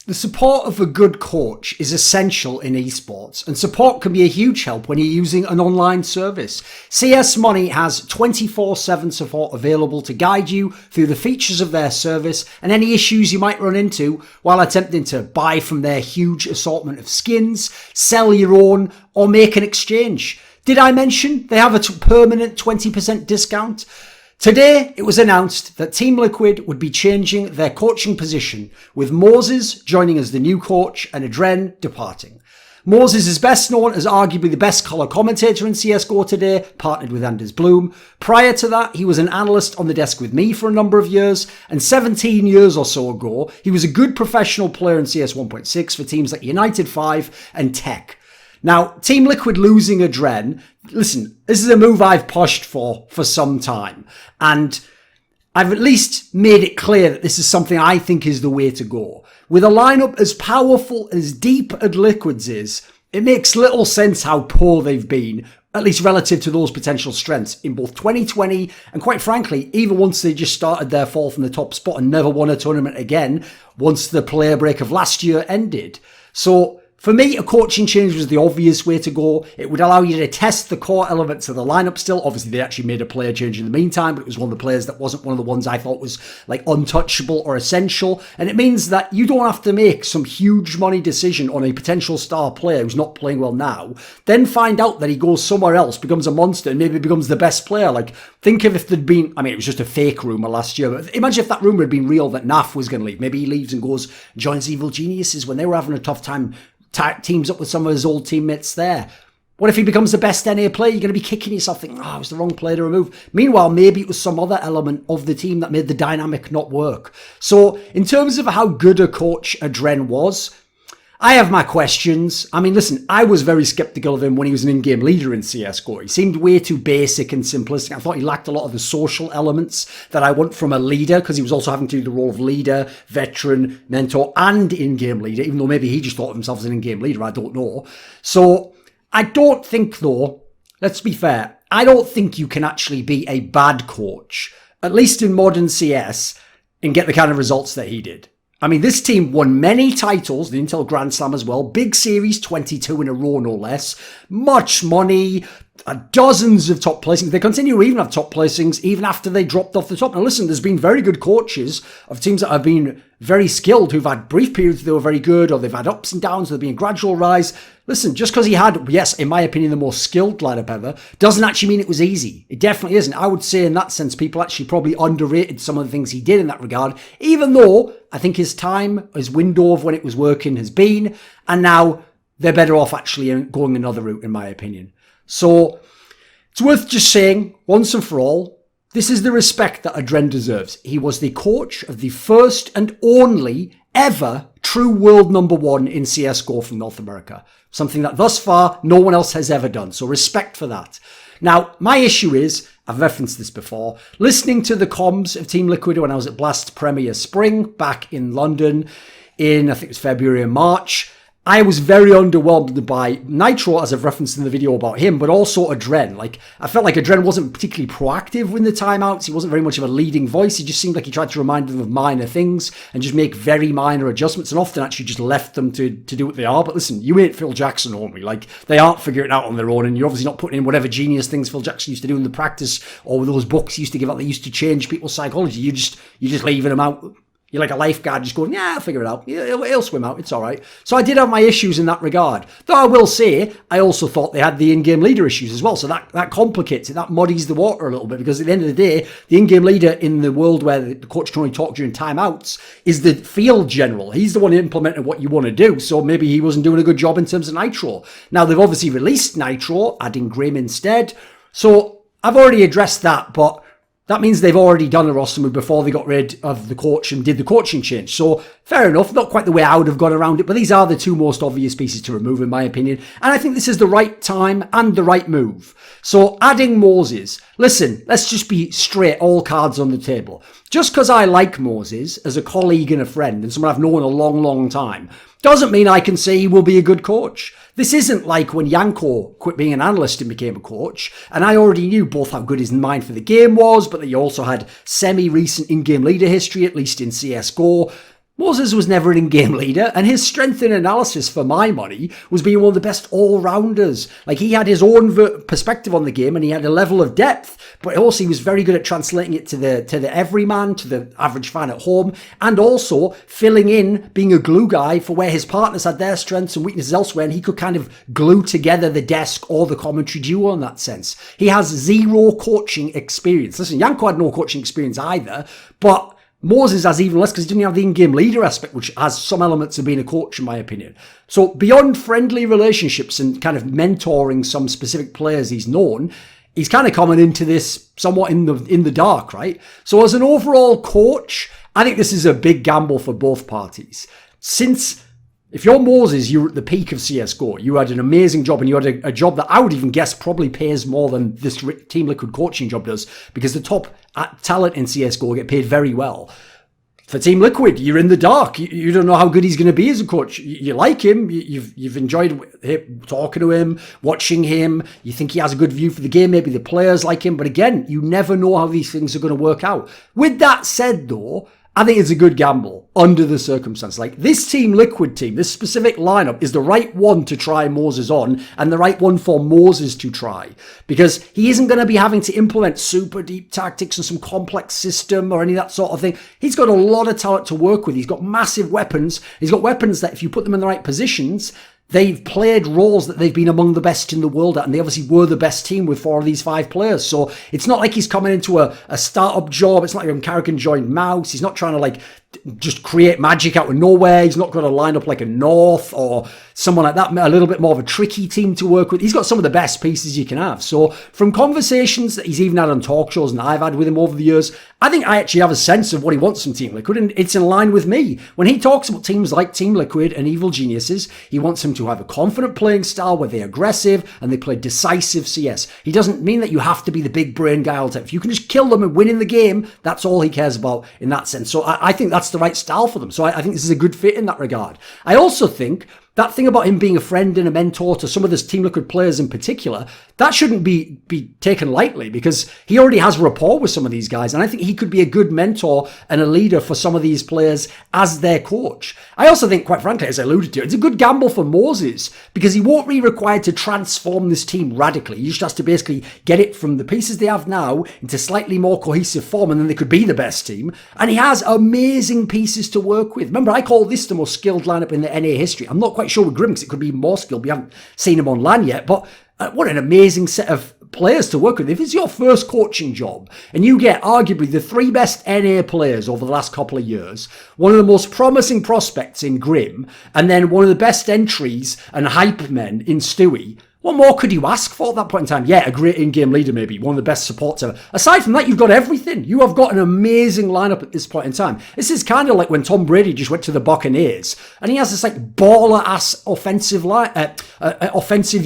The support of a good coach is essential in esports, and support can be a huge help when you're using an online service. CS Money has 24/7 support available to guide you through the features of their service and any issues you might run into while attempting to buy from their huge assortment of skins, sell your own, or make an exchange. Did I mention they have a permanent 20% discount? Today, it was announced that Team Liquid would be changing their coaching position, with Moses joining as the new coach and adreN departing. Moses is best known as arguably the best colour commentator in CSGO today, partnered with Anders Bloom. Prior to that, he was an analyst on the desk with me for a number of years, and 17 years or so ago, he was a good professional player in CS 1.6 for teams like United 5 and Tech. Now, Team Liquid losing adreN, listen, this is a move I've pushed for some time. And I've at least made it clear that this is something I think is the way to go. With a lineup as powerful as deep as Liquid's is, it makes little sense how poor they've been, at least relative to those potential strengths in both 2020 and, quite frankly, even once they just started their fall from the top spot and never won a tournament again once the player break of last year ended. So, for me, a coaching change was the obvious way to go. It would allow you to test the core elements of the lineup still. Obviously, they actually made a player change in the meantime, but it was one of the players that wasn't one of the ones I thought was like untouchable or essential. And it means that you don't have to make some huge money decision on a potential star player who's not playing well now, then find out that he goes somewhere else, becomes a monster, and maybe becomes the best player. Like, think of if there'd been, I mean, it was just a fake rumour last year, but imagine if that rumour had been real that Naf was going to leave. Maybe he leaves and goes, joins Evil Geniuses when they were having a tough time, teams up with some of his old teammates there. What if he becomes the best NA player? You're going to be kicking yourself thinking, it was the wrong player to remove. Meanwhile, maybe it was some other element of the team that made the dynamic not work. So in terms of how good a coach adreN was, I have my questions. I mean, listen, I was very skeptical of him when he was an in-game leader in CSGO. He seemed way too basic and simplistic. I thought he lacked a lot of the social elements that I want from a leader, because he was also having to do the role of leader, veteran, mentor, and in-game leader, even though maybe he just thought of himself as an in-game leader. I don't know. So I don't think, though, let's be fair, I don't think you can actually be a bad coach, at least in modern CS, and get the kind of results that he did. I mean, this team won many titles, the Intel Grand Slam as well, big series, 22 in a row, no less, much money, dozens of top placings. They continue to even have top placings even after they dropped off the top. Now listen, there's been very good coaches of teams that have been very skilled, who've had brief periods they were very good, or they've had ups and downs, there've been a gradual rise. Listen, just because he had, yes, in my opinion, the most skilled lineup ever, doesn't actually mean it was easy. It definitely isn't. I would say in that sense, people actually probably underrated some of the things he did in that regard, even though I think his time, his window of when it was working has been, and now they're better off actually going another route, in my opinion. So it's worth just saying, once and for all, this is the respect that adreN deserves. He was the coach of the first and only ever true world number one in CSGO from North America. Something that thus far no one else has ever done. So respect for that. Now, my issue is, I've referenced this before, listening to the comms of Team Liquid when I was at Blast Premier Spring back in London in, I think it was February and March. I was very underwhelmed by Nitro, as I've referenced in the video about him, but also adreN. Like, I felt like adreN wasn't particularly proactive in the timeouts. He wasn't very much of a leading voice. He just seemed like he tried to remind them of minor things and just make very minor adjustments, and often actually just left them to do what they are. But listen, you ain't Phil Jackson, homie. Like, they aren't figuring it out on their own, and you're obviously not putting in whatever genius things Phil Jackson used to do in the practice, or those books he used to give out that used to change people's psychology. You're just leaving them out. You're like a lifeguard just going, yeah, I'll figure it out. He'll swim out. It's all right. So I did have my issues in that regard. Though I will say, I also thought they had the in-game leader issues as well. So that complicates it. That muddies the water a little bit, because at the end of the day, the in-game leader in the world where the coach can only talk during timeouts is the field general. He's the one implementing what you want to do. So maybe he wasn't doing a good job in terms of Nitro. Now, they've obviously released Nitro, adding Grim instead. So I've already addressed that, but that means they've already done a roster move before they got rid of the coach and did the coaching change. So fair enough, not quite the way I would have gone around it, but these are the two most obvious pieces to remove in my opinion. And I think this is the right time and the right move. So adding Moses, listen, let's just be straight, all cards on the table. Just because I like Moses as a colleague and a friend and someone I've known a long, long time, doesn't mean I can say he will be a good coach. This isn't like when Yanko quit being an analyst and became a coach, and I already knew both how good his mind for the game was, but that he also had semi-recent in-game leader history, at least in CSGO. Moses was never an in-game leader, and his strength in analysis, for my money, was being one of the best all-rounders. Like, he had his own perspective on the game, and he had a level of depth, but also he was very good at translating it to the everyman, to the average fan at home, and also filling in, being a glue guy for where his partners had their strengths and weaknesses elsewhere, and he could kind of glue together the desk or the commentary duo in that sense. He has zero coaching experience. Listen, Yanko had no coaching experience either, but Moses has even less because he didn't have the in-game leader aspect, which has some elements of being a coach, in my opinion. So beyond friendly relationships and kind of mentoring some specific players he's known, he's kind of coming into this somewhat in the dark, right? So as an overall coach, I think this is a big gamble for both parties. Since if you're Moses, you're at the peak of CSGO. You had an amazing job, and you had a job that I would even guess probably pays more than this Team Liquid coaching job does, because the top talent in CSGO get paid very well. For Team Liquid, you're in the dark. You don't know how good he's going to be as a coach. You like him. You've enjoyed talking to him, watching him. You think he has a good view for the game. Maybe the players like him. But again, you never know how these things are going to work out. With that said, though, I think it's a good gamble under the circumstances. Like, this Team Liquid team, this specific lineup is the right one to try Moses on, and the right one for Moses to try, because he isn't going to be having to implement super deep tactics and some complex system or any of that sort of thing. He's got a lot of talent to work with. He's got massive weapons. He's got weapons that if you put them in the right positions, they've played roles that they've been among the best in the world at, and they obviously were the best team with 4 of these 5 players. So it's not like he's coming into a startup job. It's not like Carrigan joined Mouse. He's not trying to like just create magic out of nowhere. He's not going to line up like a North or someone like that, a little bit more of a tricky team to work with. He's got some of the best pieces you can have. So from conversations that he's even had on talk shows and I've had with him over the years, I think I actually have a sense of what he wants from Team Liquid, and it's in line with me. When he talks about teams like Team Liquid and Evil Geniuses, he wants them to have a confident playing style where they're aggressive and they play decisive CS. He doesn't mean that you have to be the big brain guy all the time. If you can just kill them and win in the game, that's all he cares about in that sense. So I think that's the right style for them. So I think this is a good fit in that regard. I also think that thing about him being a friend and a mentor to some of this Team Liquid players in particular, that shouldn't be taken lightly, because he already has rapport with some of these guys, and I think he could be a good mentor and a leader for some of these players as their coach. I also think, quite frankly, as I alluded to, it's a good gamble for Moses, because he won't be required to transform this team radically. He just has to basically get it from the pieces they have now into slightly more cohesive form, and then they could be the best team. And he has amazing pieces to work with. Remember, I call this the most skilled lineup in the NA history. I'm not quite sure with Grim, because it could be more skilled. We haven't seen him on LAN yet, but what an amazing set of players to work with. If it's your first coaching job and you get arguably the 3 best NA players over the last couple of years, one of the most promising prospects in Grim, and then one of the best entries and hype men in Stewie, what more could you ask for at that point in time? Yeah, a great in-game leader maybe, one of the best supports ever. Aside from that, you've got everything. You have got an amazing lineup at this point in time. This is kind of like when Tom Brady just went to the Buccaneers and he has this like baller-ass offensive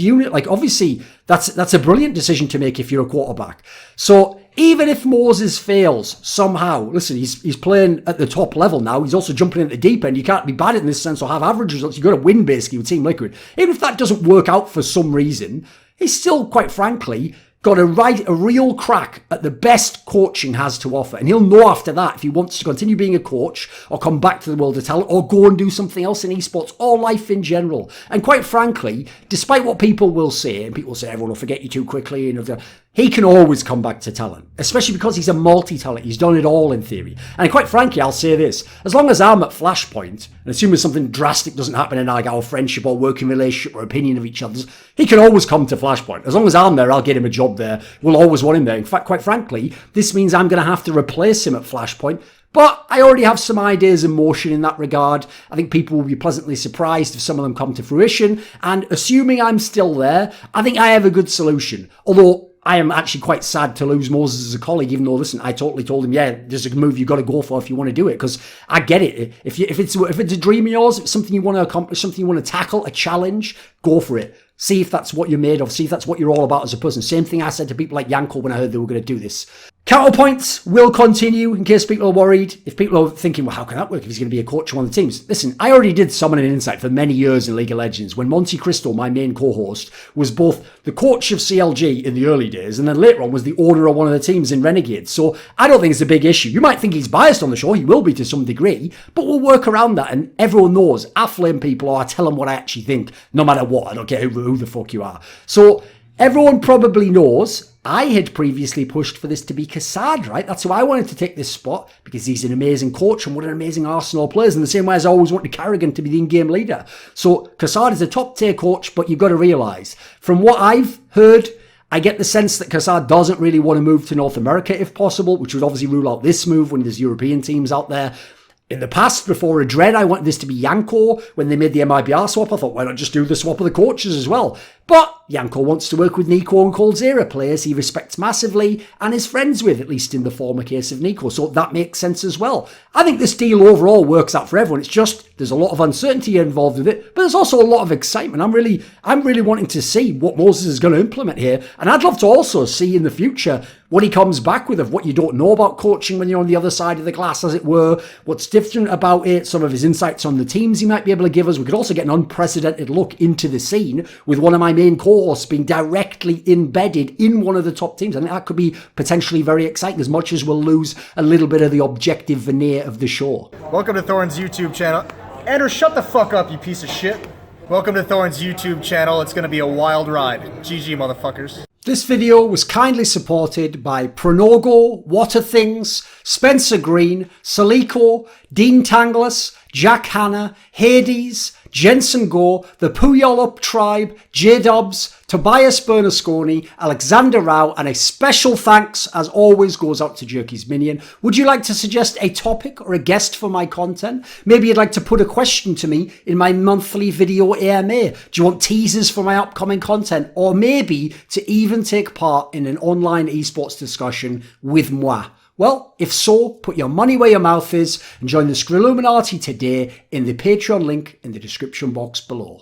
unit. Like, obviously, that's a brilliant decision to make if you're a quarterback. So even if Moses fails somehow, listen, he's playing at the top level now. He's also jumping in at the deep end. You can't be bad in this sense or have average results. You've got to win, basically, with Team Liquid. Even if that doesn't work out for some reason, he's still, quite frankly, got a real crack at the best coaching has to offer. And he'll know after that if he wants to continue being a coach or come back to the world of talent or go and do something else in esports or life in general. And quite frankly, despite what people will say, and people say everyone will forget you too quickly, and he can always come back to talent, especially because he's a multi-talent. He's done it all in theory. And quite frankly, I'll say this, as long as I'm at Flashpoint, and assuming something drastic doesn't happen in like our friendship or working relationship or opinion of each other's, he can always come to Flashpoint. As long as I'm there, I'll get him a job there. We'll always want him there. In fact, quite frankly, this means I'm going to have to replace him at Flashpoint. But I already have some ideas in motion in that regard. I think people will be pleasantly surprised if some of them come to fruition. And assuming I'm still there, I think I have a good solution. Although I am actually quite sad to lose Moses as a colleague, even though, listen, I totally told him, yeah, there's a move you've got to go for if you want to do it, because I get it. If it's a dream of yours, if it's something you want to accomplish, something you want to tackle, a challenge, go for it. See if that's what you're made of. See if that's what you're all about as a person. Same thing I said to people like Yanko when I heard they were going to do this. Counterpoints will continue in case people are worried. If people are thinking, well, how can that work if he's going to be a coach of one of the teams? Listen, I already did Summon and Insight for many years in League of Legends when Monte Cristo, my main co-host, was both the coach of CLG in the early days and then later on was the owner of one of the teams in Renegades. So I don't think it's a big issue. You might think he's biased on the show. He will be to some degree, but we'll work around that. And everyone knows I flame people or I tell them what I actually think, no matter what. I don't care who the fuck you are. So everyone probably knows I had previously pushed for this to be Kassad, right? That's who I wanted to take this spot because he's an amazing coach and what an amazing Arsenal player. In the same way as I always wanted Carrigan to be the in-game leader. So Kassad is a top-tier coach, but you've got to realise, from what I've heard, I get the sense that Kassad doesn't really want to move to North America if possible, which would obviously rule out this move when there's European teams out there. In the past, before adreN, I wanted this to be Yanko. When they made the MIBR swap, I thought, why not just do the swap of the coaches as well? But Yanko wants to work with Nico and Coldzera, players he respects massively and is friends with, at least in the former case of Nico. So that makes sense as well. I think this deal overall works out for everyone. It's just, there's a lot of uncertainty involved with it, but there's also a lot of excitement. I'm really wanting to see what Moses is going to implement here. And I'd love to also see in the future what he comes back with of what you don't know about coaching when you're on the other side of the glass, as it were. What's different about it, some of his insights on the teams he might be able to give us. We could also get an unprecedented look into the scene with one of my main co-hosts being directly embedded in one of the top teams. I think that could be potentially very exciting, as much as we'll lose a little bit of the objective veneer of the show. Welcome to Thorin's YouTube channel. Andrew, shut the fuck up, you piece of shit. Welcome to Thorin's YouTube channel. It's going to be a wild ride. GG, motherfuckers. This video was kindly supported by Pronogo, Whattathings, Spencer Green, Soliko, Dean Tanglis, Jack Hanna, Hades, Jensen Goh, the Puyallup Tribe, JDubs, Tobias Bernasconi, Alexander Rao, and a special thanks, as always, goes out to Jerky's Minion. Would you like to suggest a topic or a guest for my content? Maybe you'd like to put a question to me in my monthly video AMA. Do you want teasers for my upcoming content? Or maybe to even take part in an online esports discussion with moi? Well, if so, put your money where your mouth is and join the Scrilluminati today in the Patreon link in the description box below.